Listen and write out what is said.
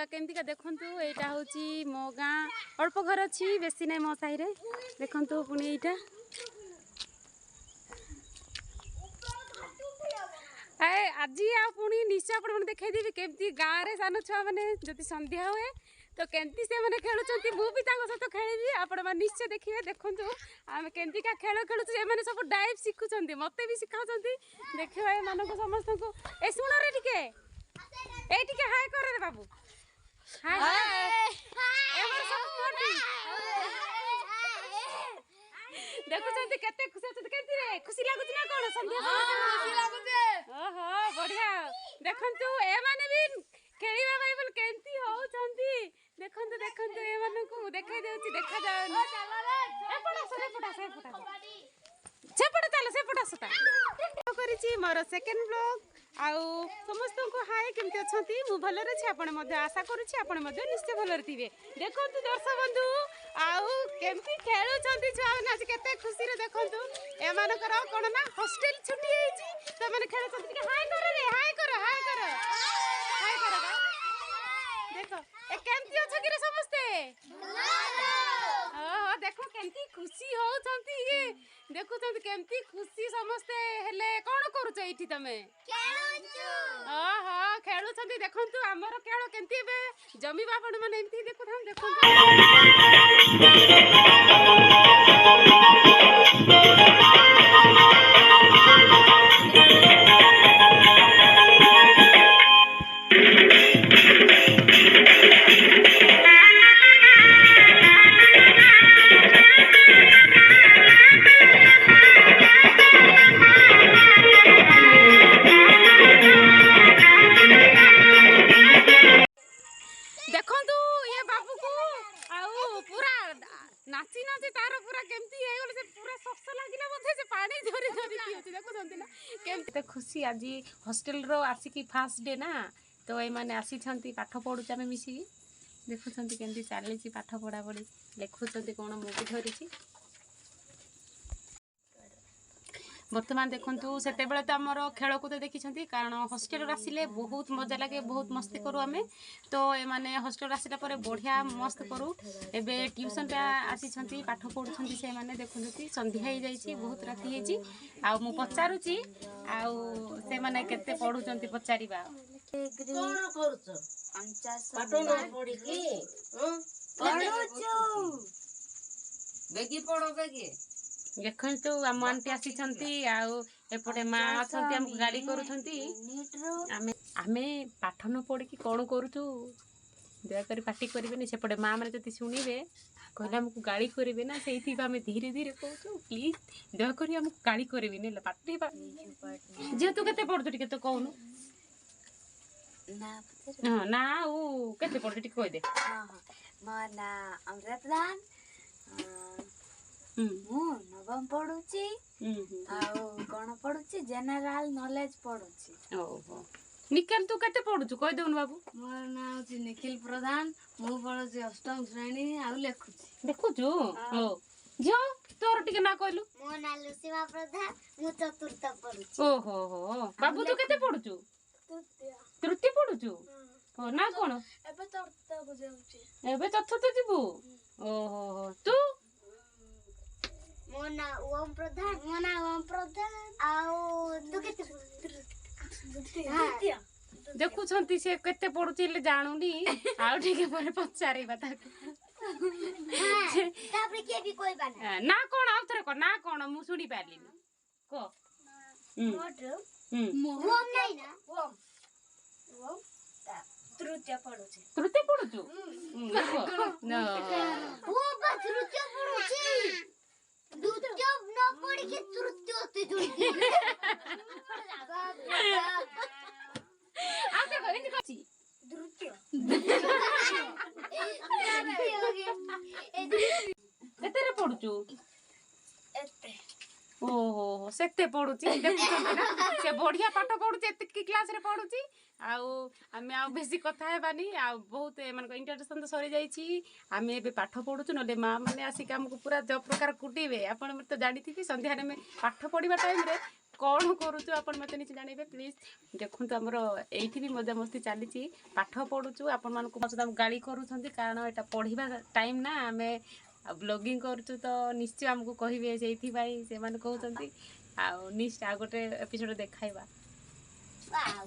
केमती देखु एटा हूँ मो गाँ अल्प घर अच्छी बेसी ना मो साही रे देखु पुणी एटा आज पुणी निश्चय आप देखी देवी केमती गाँव में सान छुआ मैंने जब संध्या हुए तो केमती से मैंने खेलुंट मुझे सहित खेली आपण मैंने निश्चय देखिए देखु आम केमती खेल खेलुँ सब डाइव शिखुं मत भी शिखा देखा एम समस्त को ए शुण रे टे हाय कर रे बाबू देखुं केते खुशी खुशी लगुच ना कौन संध्या ओहो बढ़िया देखु ए माने भी खेलिबा भाई बोल केंती होउछंती देखंतु देखंतु ए माने को देखाई देउची देखा जाउनी ए पड़ा से पड़ा सटा करिछि मोर सेकंड ब्लॉग आउ समस्त को हाय केमती अछंती मु भल रे छी आपण मध्ये आशा करूछि आपण मध्ये निश्चय भल रे थिबे देखंतु दर्शक बंधु आउ केमती खेलुछंती छुआ आज केते खुशी रे देखंतु ए मानकर कोन ना हॉस्टल छुट्टी हेछि त माने खेलुछंती के हाय कर रे हाय कर देखो ए केमती अछ कि रे समस्ते ओहो देखो केमती खुशी होउछंती ये देखुछंती केमती खुशी समस्ते हेले कोन करूछ एठी तमे खेलुछु ओहो खेलुछंती देखंतु हमर खेल केमती बे जमी बापण माने एमती देखुथां नाची नाची तार पूरा केमती हे गले से पूरा सस लागिला बोथे से पानी झरी झरी पियोची देखुछंती ना केमती खुशी आज हॉस्टल रो आसी की फर्स्ट डे ना तो ए माने आसी छंती पाठ पढुचा में मिसी देखुछंती केमती चाली ची पाठ पढा पढी लेखुछंती कोन मुभी धरिची बर्तमान देखु से तो आमर खेलकूद देखी कारण हॉस्टल आसिले बहुत मजा लगे बहुत मस्ती करूँ आम तो ये हॉस्टल आसला बढ़िया मस्त करूँ एवं ट्यूशन आसी पाठ पढ़ुं से मैंने देखुं संध्या हो जाए बहुत राति हो पचारुची से मैंने केते पढ़ुं पचार देखु आम आंटी आसी एपटे माँ अच्छा गाड़ी करें पाठ न पढ़ी कौन करुचु दयाकोरी पार्टी करेंगे सेपटे माँ मैंने जब शुणे कहले आमको गाड़ी करेंगे ना से आम धीरे धीरे कहूँ प्लीज दयाकोरी आमको गाड़ी करेंगे पार्टी झील तू के पढ़ु टे तो कहूनु ना के पढ़ु टे कहीदे नवम पढ़ुची कौन पढ़ुची जनरल नॉलेज पढ़ुची ओहो निखिल तू केते पढ़ुछु कहि देउन बाबू मोर नाम अछि निखिल प्रधान मु पढ़ुची अष्टम श्रेणी आ लेखुची देखुछु ओ जो तोर टिके ना कहलु मो नाम लुसीमा प्रधान मु चतुर्थ पढ़ुची ओहो हो बाबू तू केते पढ़ुछु तृतीय पढ़ुछु ओ ना कोन एबे चतुर्थ को जाउची एबे चतुर्थ जीवु ओहो तू मो नाम ओम प्रधान आउ तू केते तृतीय देखुछंती से केते पढ़ुची ले जानूनी आउ ठीक पर पचारीबा ताके तापरे के भी कोई बाना ना कोन आउ थरे को ना कोन मु सुनी पालिनी को ओम नहीं ना ओम तृतीय पढ़ुछु ना ओ बस तृतीय पढ़ुची द्वितीय न पढ़ी के तृतीय होते जुड़ी आ देखो इनकी कची तृतीय केते पढ़ुछु एते ओहो सेते पढ़ुची देखुछंती ना से बढ़िया पाठ पढ़ुची एते की क्लास रे पढ़ुची आमे आ बेसी कथा हेबानी आ बहुत एमान इंट्रोडक्शन तो सरी जाइछि आमे एबे पाठ पढ़ुछु नले माँ माने आसी हमको पूरा जो प्रकार कुटीबे आपण तो जानी थी संध्या रे में पाठ पढ़िबा टाइम रे कौन करूचु आपण मते निचे जानिबे प्लीज देखंतु हमरो एइथि भी मजा मस्ती चलीची पाठ पढुचु आपण मानको पछता गाली करूछंती कारण एटा पढिबा टाइम ना हमें ब्लॉगिंग करूचु तो निश्चय हमको कहिबे सेइथि भाई से माने कहउछंती आ निश्चय आ गोटे एपिसोड देखाइबा। वाओ